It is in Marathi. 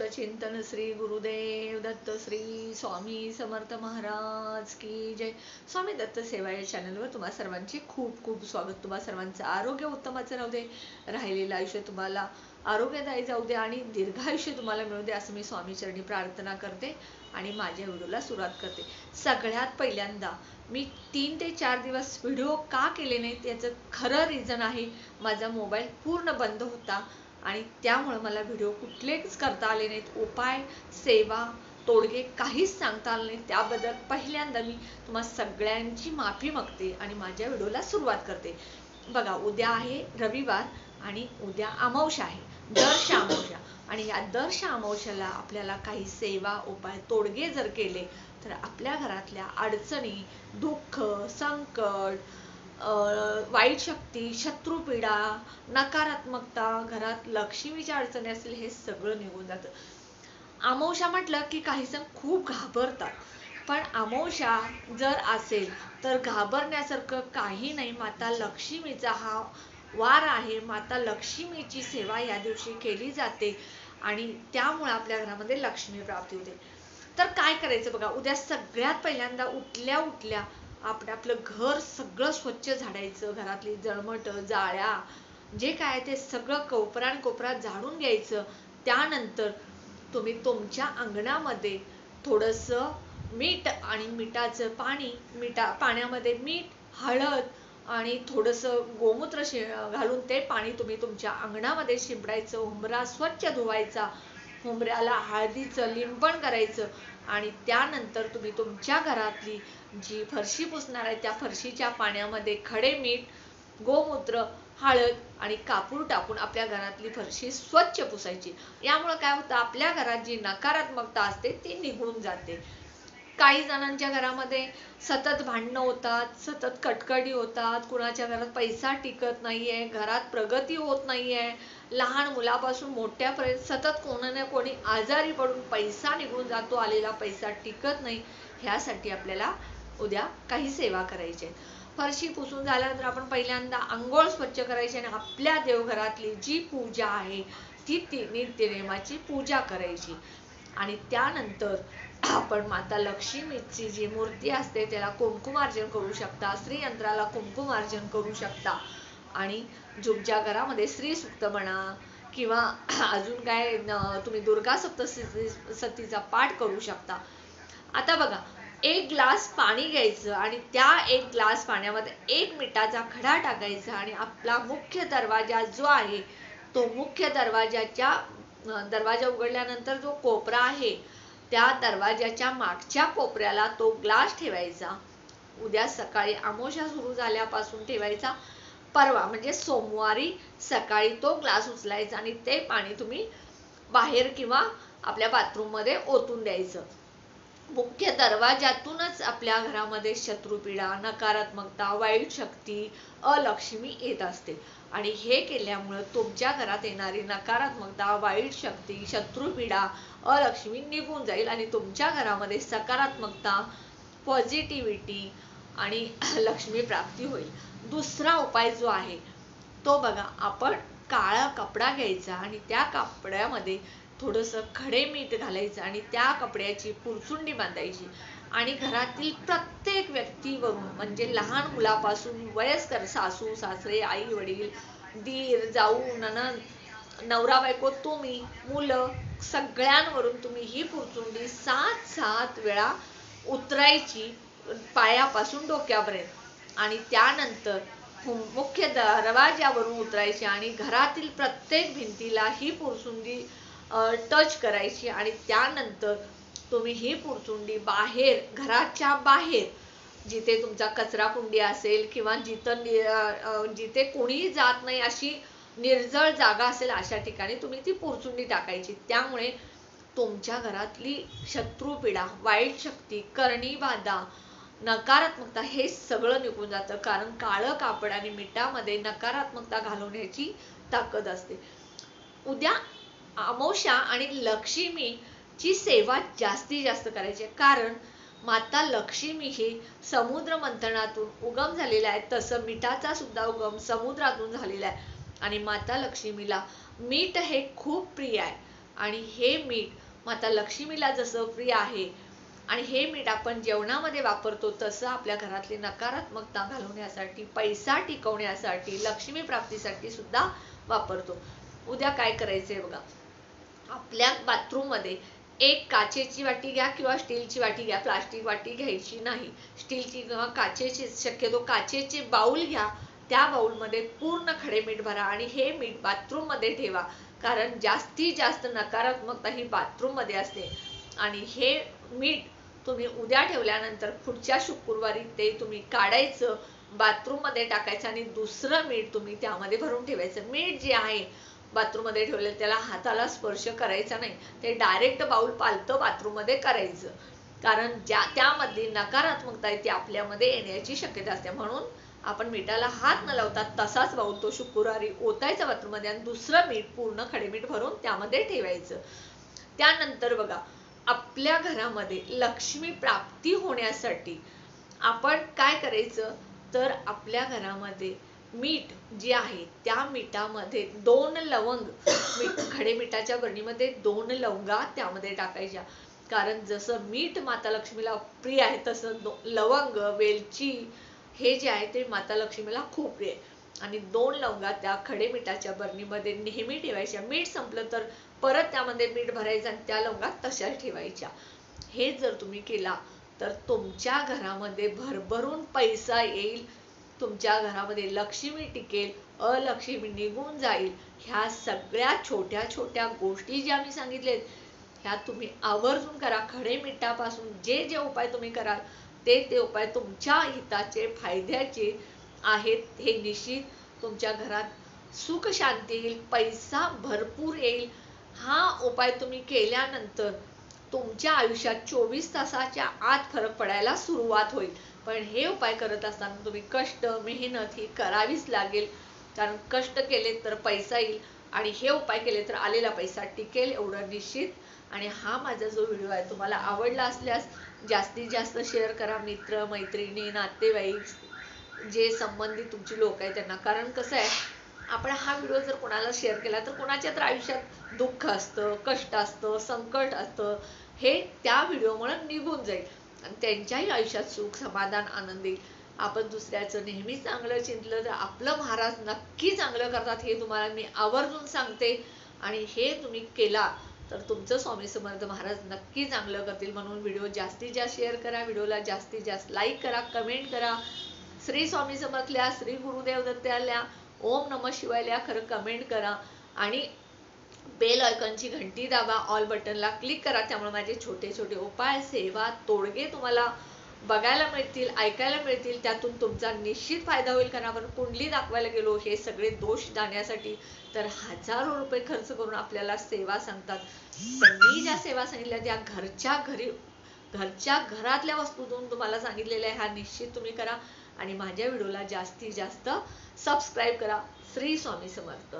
चिंतन श्री गुरुदेव दत्त श्री स्वामी समर्थ महाराज की जय। स्वामी दत्त सेवा या चॅनलवर तुम्हा सर्वांचे खूप खूप स्वागत। तुम्हा सर्वांचं आरोग्य उत्तमाचं राहू दे, राहिलेलं आयुष्य तुम्हाला आरोग्यदायी जाऊ दे आणि दीर्घायुष्य तुम्हाला मिळू दे असं मी स्वामी चरणी प्रार्थना करते आणि माझ्या व्हिडिओला सुरुवात करते। सगळ्यात पहिल्यांदा मी 3 ते 4 दिवस व्हिडिओ का केले नाहीत याचं खरं रिझन आहे, माझा मोबाईल पूर्ण बंद होता आणि त्यामुळे मला व्हिडिओ कुठलेच करता आले नाहीत। उपाय, सेवा, तोडगे काहीच सांगता आले नाहीत। त्याबद्दल पहिल्यांदा मी तुम्हा सगळ्यांची माफी मागते आणि माझ्या व्हिडिओला सुरुवात करते। बघा, उद्या आहे रविवार आणि उद्या अमावस्या आहे, दर्श अमावस्या, आणि या दर्श अमावस्याला आपल्याला काही सेवा, उपाय, तोडगे जर केले तर आपल्या घरातल्या अडचणी, दुःख, संकट, वाईट शक्ती, शत्रुपीडा, नकारात्मकता, घरात लक्ष्मीच्या अडचणी असतील हे सगळं निघून जातं। अमावस्या म्हटलं की काही जण खूप घाबरतात, पण अमावस्या जर असेल तर घाबरण्यासारखं काही नाही। माता लक्ष्मीचा हा वार आहे, माता लक्ष्मीची सेवा या दिवशी केली जाते आणि त्यामुळे आपल्या घरामध्ये लक्ष्मी प्राप्ती होते। तर काय करायचं बघा, उद्या सगळ्यात पहिल्यांदा उठल्या उठल्या आपलं घर सगळं स्वच्छ झाडायचं, घरातली जळमट, जाळ्या जे काय ते सगळं कोपरा झाडून घ्यायचं। त्यानंतर तुम्ही तुमच्या अंगणामध्ये थोडंसं मीठ आणि मिठाचं पाणी, पाण्यामध्ये मीठ, हळद आणि थोडंसं गोमूत्र घालून ते पाणी तुम्ही तुमच्या अंगणामध्ये शिंपडायचं। उंबरा स्वच्छ धुवायचा, उंबऱ्याला हळदीचं लिंपण करायचं आणि त्यानंतर तुम्ही तुमच्या घरातली जी फरशी पुसणार आहे त्या फरशीच्या पाण्यामध्ये खडे मीठ, गोमूत्र, हळद आणि कापूर टाकून आपल्या घरातली फरशी स्वच्छ पुसायची। यामुळे काय होतं, आपल्या घरात जी नकारात्मकता असते ती निघून जाते। काही जणांच्या घरामध्ये सतत भांडणं होतात, सतत कटकटी होतात, कुणाच्या घरात पैसा टिकत नाहीये, घरात प्रगती होत नाहीये, लहान मुलापासून मोठ्यापर्यंत सतत कोणी ना कोणी आजारी पडून पैसा निघून जातो, आलेला पैसा टिकत नाही। ह्यासाठी आपल्याला उद्या काही सेवा करायची आहे। फरशी पुसून झाल्यानंतर आपण पहिल्यांदा अंघोळ स्वच्छ करायची आणि आपल्या देवघरातली जी पूजा आहे ती नित्यनेमाची पूजा करायची आणि त्यानंतर आपण माता लक्ष्मीची जी मूर्ती असते त्याला कुंकुमार्चन करू शकता, श्रीयंत्राला कुंकुमार्चन करू शकता आणि तुमच्या घरामध्ये श्री सूक्त म्हणा किंवा अजून काय तुम्ही दुर्गा सप्तशतीचा पाठ करू शकता। आता बघा, 1 ग्लास पाणी घ्यायचं आणि त्या 1 ग्लास पाण्यामध्ये 1 मिठाचा खडा टाकायचा आणि आपला मुख्य दरवाजा जो आहे तो मुख्य दरवाजा उघडल्यानंतर जो कोपरा आहे त्या दरवाजाच्या मागच्या कोपऱ्याला तो ग्लास ठेवायचा। उद्या सकाळी अमावस्या सुरू झाल्यापासून ठेवायचा, परवा म्हणजे सोमवारी सकाळी तो ग्लास उचलायचा आणि ते पाणी तुम्ही बाहेर किंवा आपल्या बाथरूम मध्ये ओतून द्यायचं। मुख्य दरवाजातूनच आपल्या घरामध्ये शत्रुपीडा, नकारात्मकता, वाईट शक्ती, अलक्ष्मी येत असते आणि हे केल्यामुळे तुमच्या घरात येणारी नकारात्मकता, वाईट शक्ती, शत्रुपीडा, अलक्ष्मी निघून जाईल आणि तुमच्या घरामध्ये सकारात्मकता, पॉझिटिव्हिटी आणि लक्ष्मी प्राप्ती होईल। दुसरा उपाय जो आहे तो बघा, आपण काळा कपडा घ्यायचा आणि त्या कपड्यामध्ये थोडंसं खडे मीठ घालायचं आणि त्या कपड्याची पुरचुंडी बांधायची आणि घरातील प्रत्येक व्यक्तीवरून म्हणजे लहान मुलापासून वयस्कर सासू सासरे, आई वडील, दीर जाऊ, नणंद, नवरा बायको, तुम्ही, मुलं, सगळ्यांवरून तुम्ही ही पुरचुंडी 7 वेळा उतरायची पायापासून डोक्यापर्यंत आणि त्यानंतर मुख्य दरवाजावरून उतरायची आणि घरातील प्रत्येक भिंतीला ही पुरचुंडी टच करायची आणि त्यानंतर तुम्ही ही पुरचुंडी बाहेर, घराच्या बाहेर जिथे तुमचा कचरा कुंडी असेल किंवा जिथे कोणीही जात नाही अशी निर्जळ जागा असेल अशा ठिकाणी तुम्ही ती पुरचुंडी टाकायची। त्यामुळे तुमच्या घरातली शत्रुपीडा, वाईट शक्ती, करणी बाधा, नकारात्मकता हे सगळं निघून जातं, कारण काळं कापड आणि मिठामध्ये नकारात्मकता घालवण्याची ताकद असते। उद्या अमावस्या आणि लक्ष्मीची सेवा जास्तीत जास्त करायची, कारण माता लक्ष्मी ही समुद्र मंथनातून उगम झालेला आहे, तसं मिठाचा सुद्धा उगम समुद्रातून झालेला आहे आणि माता लक्ष्मीला मीठ हे खूप प्रिय आहे। आणि हे मीठ माता लक्ष्मीला जसं प्रिय आहे आणि हे मीठ आपण जेवणामध्ये वापरतो तसं आपल्या घरातली नकारात्मकता घालवण्यासाठी, पैसा टिकवण्यासाठी, लक्ष्मी प्राप्तीसाठी सुद्धा वापरतो. उद्या काय करायचंय बघा, आपल्या बाथरूम मध्ये एक काचेची वाटी घ्या किंवा स्टीलची वाटी घ्या, प्लास्टिक वाटी घ्यायची नाही. स्टीलची किंवा काचेची, शक्यतो काचेचे बाउल घ्या. त्या बाउलमध्ये पूर्ण खडे मीठ भरा आणि हे मीठ बाथरूम मध्ये ठेवा, कारण जास्तीत जास्त नकारात्मकता ही बाथरूम मध्ये असते. आणि हे मीठ तुम्ही उद्या ठेवल्यानंतर पुढच्या शुक्रवारी ते तुम्ही काढायचं, बाथरूम मध्ये टाकायचं आणि दुसरं मीठ तुम्ही त्यामध्ये भरून ठेवायचं. मीठ जे आहे बाथरूम मध्ये ठेवलेलं त्याला हाताला स्पर्श करायचा नाही, ते डायरेक्ट बाउल पालतं बाथरूम मध्ये करायचं, कारण त्यामधली नकारात्मकता आहे ती आपल्यामध्ये येण्याची शक्यता असते. म्हणून आपण मिठाला हात न लावता तसाच बाउल तो शुक्रवारी ओतायचा बाथरूम मध्ये आणि दुसरं मीठ पूर्ण खडे मीठ भरून त्यामध्ये ठेवायचं. त्यानंतर बघा, आपल्या घरामध्ये लक्ष्मी प्राप्ती होण्यासाठी आपण काय करायचं, तर आपल्या घरामध्ये मीठ जे आहे त्या मिठामध्ये 2 लवंग, खडे मिठाच्या बरणीमध्ये 2 लवंगा त्यामध्ये टाकायच्या, कारण जसं मीठ माता लक्ष्मीला प्रिय आहे तसं लवंग, वेलची हे जे आहे ते माता लक्ष्मीला खूप प्रिय आहे. आणि 2 लवंगा त्या खडे मिठाच्या बरणीमध्ये नेहमी ठेवायच्या. मीठ संपलं तर परत त्यामध्ये मीठ भरायचं आणि त्या लवंगा तशाच ठेवायच्या. हे जर तुम्ही केला तर तुमच्या घरामध्ये भरभरून पैसा येईल, तुमच्या घरामध्ये लक्ष्मी टिकेल, अलक्ष्मी निघून जाईल. ह्या सगळ्या छोट्या छोट्या गोष्टी ज्या मी सांगितलेत ह्या तुम्ही आवर्जून करा. खडे मिठापासून जे जे उपाय तुम्ही कराल ते उपाय तुमच्या हिताचे, फायद्याचे आहेत. हे निश्चित तुमच्या घरात सुख शांती येईल, पैसा भरपूर येईल. हा उपाय तुम्ही केल्यानंतर तुमच्या आयुष्यात 24 तासाच्या आत फरक पडायला सुरुवात होईल. पण हे उपाय करत असताना तुम्ही कष्ट, मेहनत ही करावीच लागेल, कारण कष्ट केले तर पैसा येईल आणि हे उपाय केले तर आलेला पैसा टिकेल, एवढं निश्चित. आणि हा माझा जो व्हिडिओ आहे तुम्हाला आवडला असल्यास जास्तीत जास्त शेअर करा, मित्र मैत्रिणी, नातेवाईक, जे संबंधित तुमची लोक आहेत त्यांना. कारण कसं आहे, आपण हा व्हिडिओ जर कोणाला शेअर केला तर कोणाच्या तर आयुष्यात दुःख असतं, कष्ट असतं, संकट असतं, हे त्या व्हिडिओमुळे निघून जाईल आणि त्यांच्याही आयुष्यात सुख, समाधान, आनंद येईल. आपण दुसऱ्याचं नेहमी चांगलं चिंतलं तर आपलं महाराज नक्की चांगलं करतात, हे तुम्हाला मी आवर्जून सांगते. आणि हे तुम्ही केला तर तुमचं स्वामी समर्थ महाराज नक्की चांगलं करतील. म्हणून व्हिडिओ जास्तीत जास्त शेअर करा, व्हिडिओला जास्तीत जास्त लाईक करा, कमेंट करा. श्री स्वामी समर्थल्या, श्री गुरुदेव दत्ताल्या, ओम नमः शिवायला खरं कमेंट करा आणि बेल आयकॉनची घंटी दाबा, ऑल बटनला क्लिक करा. त्यामुळे माझे छोटे छोटे उपाय, सेवा, तोडगे तुम्हाला बघायला मिळतील, ऐकायला मिळतील. त्यातून तुमचा निश्चित फायदा होईल. कारण आपण कुंडली दाखवायला गेलो हे सगळे दोष जाण्यासाठी तर हजारो रुपये खर्च करून आपल्याला सेवा सांगतात. पण मी ज्या सेवा सांगितल्या त्या घरच्या घरातल्या वस्तूतून तुम्हाला सांगितलेल्या आहे. हा निश्चित तुम्ही करा आणि माझ्या व्हिडिओला जास्तीत जास्त सबस्क्राईब करा. श्री स्वामी समर्थ.